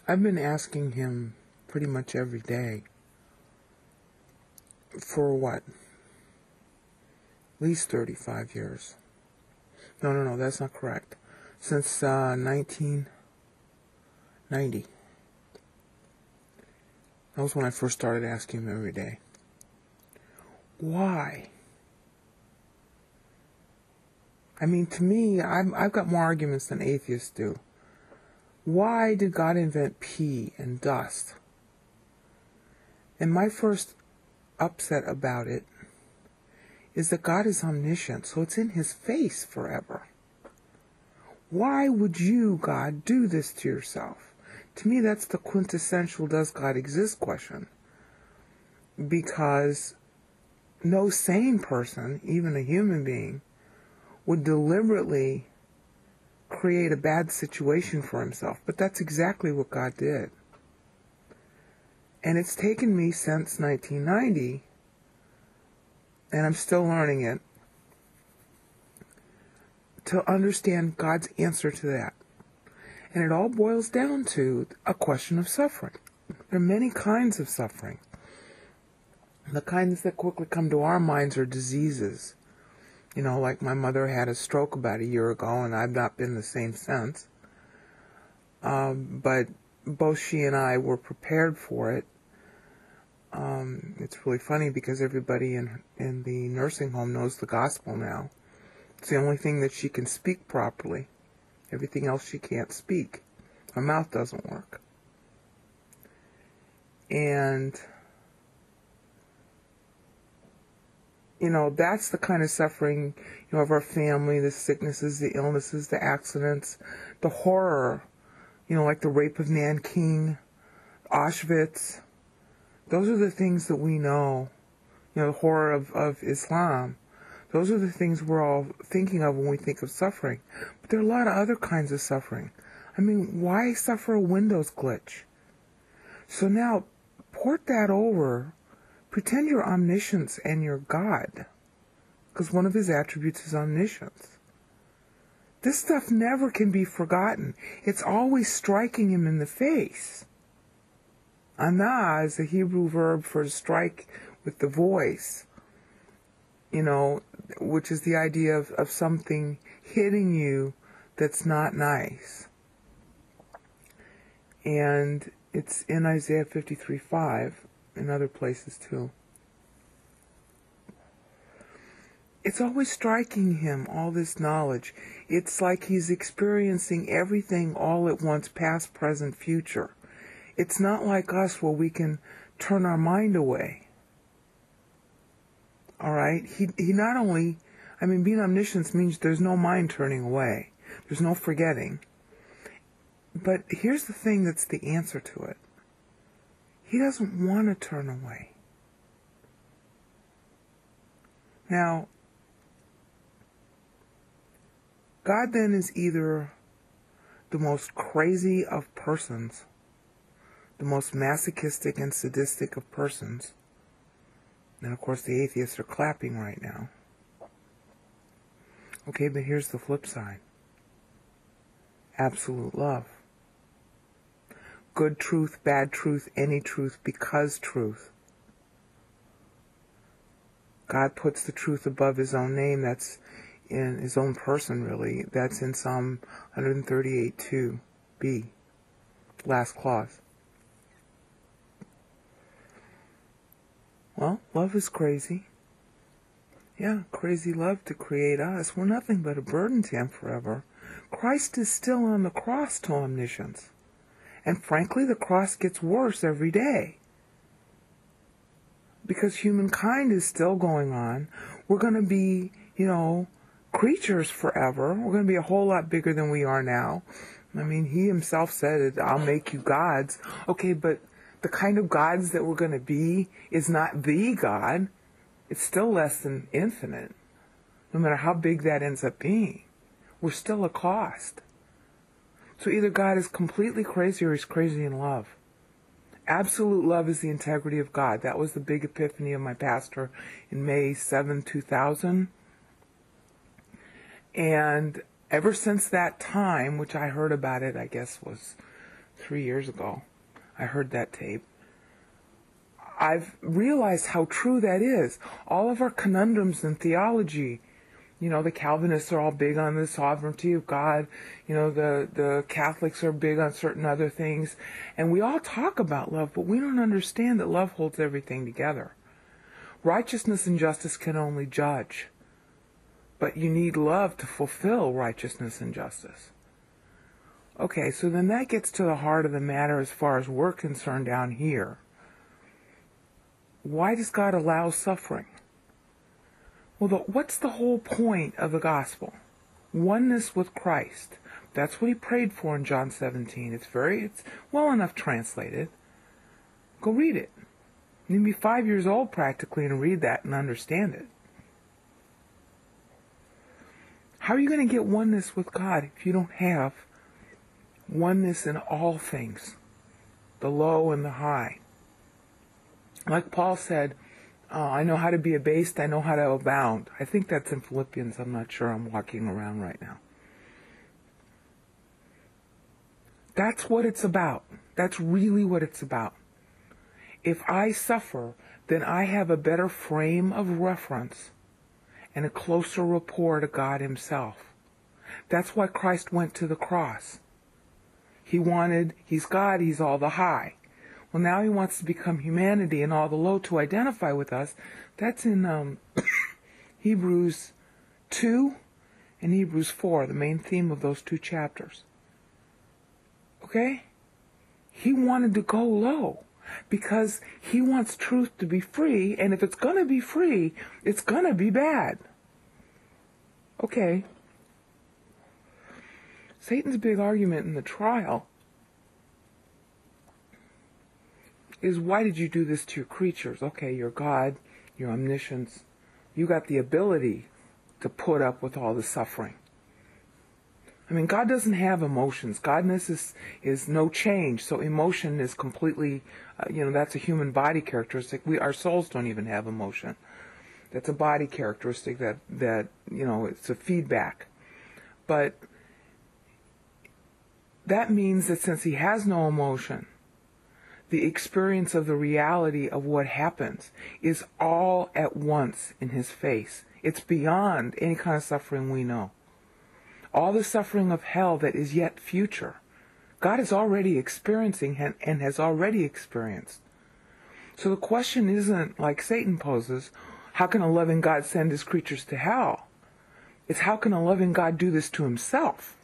I've been asking him pretty much every day for what? At least 35 years. No, that's not correct. Since 1990. That was when I first started asking him every day. Why? I mean, to me, I've got more arguments than atheists do. Why did God invent pee and dust? And my first upset about it is that God is omniscient, so it's in his face forever. Why would you, God, do this to yourself? To me, that's the quintessential does God exist question. Because no sane person, even a human being, would deliberately create a bad situation for himself. But that's exactly what God did. And it's taken me since 1990, and I'm still learning it, to understand God's answer to that. And it all boils down to a question of suffering. There are many kinds of suffering. The kinds that quickly come to our minds are diseases. You know, like my mother had a stroke about a year ago, and I've not been the same since. But both she and I were prepared for it. It's really funny because everybody in the nursing home knows the gospel now. It's the only thing that she can speak properly. Everything else she can't speak. Her mouth doesn't work. And, you know, that's the kind of suffering, you know, of our family, the sicknesses, the illnesses, the accidents, the horror, you know, like the rape of Nanking, Auschwitz. Those are the things that we know, you know, the horror of Islam. Those are the things we're all thinking of when we think of suffering. But there are a lot of other kinds of suffering. I mean, why suffer a Windows glitch? So now, port that over. Pretend you're omniscience and you're God. Because one of his attributes is omniscience. This stuff never can be forgotten. It's always striking him in the face. Ana is a Hebrew verb for to strike with the voice. You know, which is the idea of something hitting you that's not nice. And it's in Isaiah 53:5, and other places too. It's always striking him, all this knowledge. It's like he's experiencing everything all at once, past, present, future. It's not like us where we can turn our mind away. All right? He not only, I mean, being omniscient means there's no mind turning away. There's no forgetting. But here's the thing that's the answer to it. He doesn't want to turn away. Now, God then is either the most crazy of persons, the most masochistic and sadistic of persons, and of course the atheists are clapping right now. Okay, but here's the flip side. Absolute love. Good truth, bad truth, any truth, because truth. God puts the truth above his own name. That's in his own person, really. That's in Psalm 138:2b. Last clause. Well, love is crazy. Yeah, crazy love to create us. We're nothing but a burden to him forever. Christ is still on the cross to omniscience. And frankly, the cross gets worse every day. Because humankind is still going on. We're going to be, you know, creatures forever. We're going to be a whole lot bigger than we are now. I mean, he himself said it, I'll make you gods. Okay, but the kind of gods that we're going to be is not the God. It's still less than infinite. No matter how big that ends up being. We're still a cost. So either God is completely crazy or he's crazy in love. Absolute love is the integrity of God. That was the big epiphany of my pastor in May 7, 2000. And ever since that time, which I heard about it, I guess was 3 years ago. I heard that tape. I've realized how true that is. All of our conundrums in theology, the Calvinists are all big on the sovereignty of God. The Catholics are big on certain other things. And we all talk about love, but we don't understand that love holds everything together. Righteousness and justice can only judge. But you need love to fulfill righteousness and justice. Okay, so then that gets to the heart of the matter as far as we're concerned down here. Why does God allow suffering? Well, what's the whole point of the gospel? Oneness with Christ. That's what he prayed for in John 17. It's well enough translated. Go read it. You can be 5 years old practically and read that and understand it. How are you going to get oneness with God if you don't have oneness in all things, the low and the high? Like Paul said, I know how to be abased, I know how to abound. I think that's in Philippians. I'm not sure. I'm walking around right now. That's what it's about. That's really what it's about. If I suffer, then I have a better frame of reference and a closer rapport to God himself. That's why Christ went to the cross. He's God, he's all the high. Well, now he wants to become humanity and all the low to identify with us. That's in Hebrews 2 and Hebrews 4, the main theme of those two chapters. Okay? He wanted to go low because he wants truth to be free, and if it's going to be free, it's going to be bad. Okay. Satan's big argument in the trial is, why did you do this to your creatures? Okay, you're God, you're omniscience. You got the ability to put up with all the suffering. I mean, God doesn't have emotions. Godness is no change. So emotion is completely, that's a human body characteristic. Our souls don't even have emotion. That's a body characteristic that it's a feedback. But that means that since he has no emotion, the experience of the reality of what happens is all at once in his face. It's beyond any kind of suffering we know. All the suffering of hell that is yet future, God is already experiencing and has already experienced. So the question isn't, like Satan poses, how can a loving God send his creatures to hell? It's, how can a loving God do this to himself?